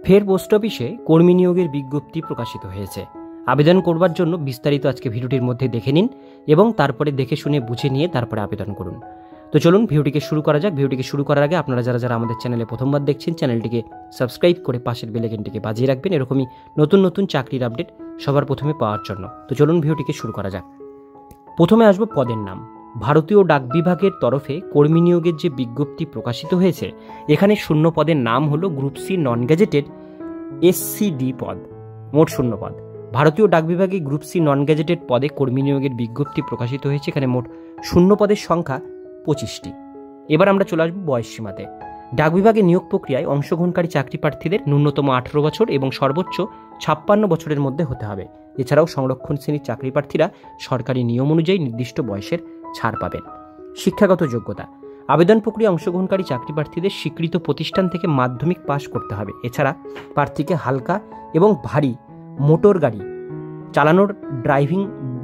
ফের পোস্ট অফিসে কর্মী নিয়োগের বিজ্ঞপ্তি প্রকাশিত হয়েছে। আবেদন করবার জন্য বিস্তারিত আজকে ভিডিওটির মধ্যে দেখে নিন এবং তারপরে দেখে শুনে বুঝে নিয়ে তারপরে আবেদন করুন। তো চলুন ভিডিওটিকে শুরু করা যাক। ভিডিওটিকে শুরু করার আগে আপনারা যারা আমাদের চ্যানেলে প্রথমবার দেখছেন, চ্যানেলটিকে সাবস্ক্রাইব করে পাশের বেল আইকনটিকে বাজিয়ে রাখবেন এরকমই নতুন নতুন চাকরির আপডেট সবার প্রথমে পাওয়ার জন্য। তো চলুন ভিডিওটিকে শুরু করা যাক। প্রথমে আসবো পদের নাম। ভারতীয় ডাক বিভাগের তরফে কর্মী নিয়োগের যে বিজ্ঞপ্তি প্রকাশিত হয়েছে, এখানে শূন্য পদের নাম হলো group C non gazetted SCD পদ, মোট শূন্য পদ। ভারতীয় ডাক বিভাগে গ্রুপ সি নন গ্যাজেটেড পদে কর্মী নিয়োগের বিজ্ঞপ্তি প্রকাশিত হয়েছে। এখানে মোট শূন্য পদের সংখ্যা 25টি। এবার আমরা চলে আসবো বয়স সীমাতে। ডাক বিভাগে নিয়োগ প্রক্রিয়ায় অংশগ্রহণকারী চাকরি প্রার্থীদের ন্যূনতম 18 বছর এবং সর্বোচ্চ 56 বছরের মধ্যে হতে হবে। এছাড়াও সংরক্ষণ শ্রেণীর চাকরি প্রার্থীরা সরকারি নিয়ম অনুযায়ী নির্দিষ্ট বয়সের ছাড় পাবেন। শিক্ষাগত যোগ্যতা। আবেদন প্রক্রিয়ায় অংশগ্রহণকারী চাকরি প্রার্থীদের স্বীকৃত প্রতিষ্ঠান থেকে মাধ্যমিক পাস করতে হবে। এছাড়া প্রার্থীকে হালকা এবং ভারী মোটর গাড়ি চালানোর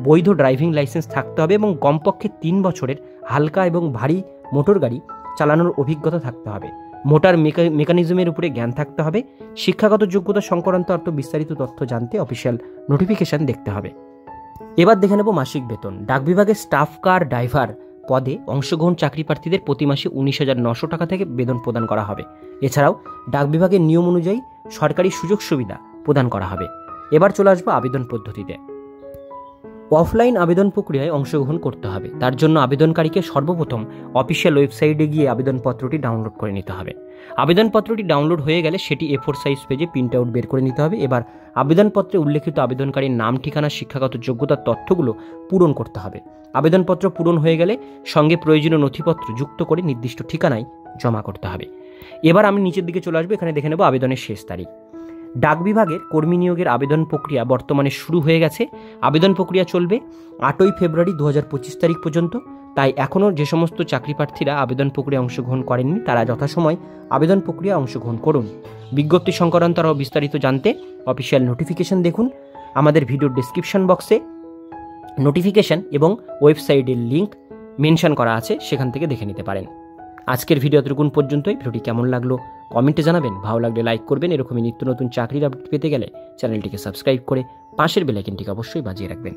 বৈধ ড্রাইভিং লাইসেন্স থাকতে হবে এবং কমপক্ষে 3 বছরের হালকা এবং ভারী মোটর গাড়ি চালানোর অভিজ্ঞতা থাকতে হবে। মোটর মেকানিজমের উপরে জ্ঞান থাকতে হবে। শিক্ষাগত যোগ্যতা সংক্রান্ত আরও বিস্তারিত তথ্য জানতে অফিসিয়াল নোটিফিকেশন দেখতে হবে। এবার দেখে নেব মাসিক বেতন। ডাক বিভাগের স্টাফ কার ড্রাইভার পদে অংশগ্রহণ চাকরি প্রার্থীদের প্রতি মাসে 19,900 টাকা থেকে বেতন প্রদান করা হবে। এছাড়াও ডাক বিভাগের নিয়ম অনুযায়ী সরকারি সুযোগ সুবিধা প্রদান করা হবে। এবার চলে আসবো আবেদন পদ্ধতিতে। অফলাইন আবেদন প্রক্রিয়ায় অংশগ্রহণ করতে হবে। তার জন্য আবেদনকারীকে সর্বপ্রথম অফিসিয়াল ওয়েবসাইটে গিয়ে আবেদনপত্রটি ডাউনলোড করে নিতে হবে। আবেদনপত্রটি ডাউনলোড হয়ে গেলে সেটি A4 সাইজ পেজে প্রিন্ট আউট বের করে নিতে হবে। এবার আবেদনপত্রে উল্লেখিত আবেদনকারীর নাম, ঠিকানা, শিক্ষাগত যোগ্যতার তথ্যগুলো পূরণ করতে হবে। আবেদনপত্র পূরণ হয়ে গেলে সঙ্গে প্রয়োজনীয় নথিপত্র যুক্ত করে নির্দিষ্ট ঠিকানায় জমা করতে হবে। এবার আমি নিচের দিকে চলে আসবো। এখানে দেখে নেব আবেদনের শেষ তারিখ। ডাক বিভাগের কর্মী নিয়োগের আবেদন প্রক্রিয়া বর্তমানে শুরু হয়ে গেছে। আবেদন প্রক্রিয়া চলবে 8ই ফেব্রুয়ারি 2025 তারিখ পর্যন্ত। তাই এখনও যে সমস্ত চাকরি প্রার্থীরা আবেদন প্রক্রিয়া অংশগ্রহণ করেননি তারা যথাসময় আবেদন প্রক্রিয়া অংশগ্রহণ করুন। বিজ্ঞপ্তি সংক্রান্ত আরও বিস্তারিত জানতে অফিসিয়াল নোটিফিকেশন দেখুন। আমাদের ভিডিওর ডেসক্রিপশন বক্সে নোটিফিকেশন এবং ওয়েবসাইটের লিঙ্ক মেনশন করা আছে, সেখান থেকে দেখে নিতে পারেন। আজকের ভিডিও এতটুকুন পর্যন্তই। ভিডিওটি কেমন লাগলো কমেন্টে জানাবেন। ভালো লাগলে লাইক করবেন। এরকমই নিত্য নতুন চাকরির আপডেট পেতে গেলে চ্যানেলটিকে সাবস্ক্রাইব করে পাশের বেল আইকনটিকে অবশ্যই বাজিয়ে রাখবেন।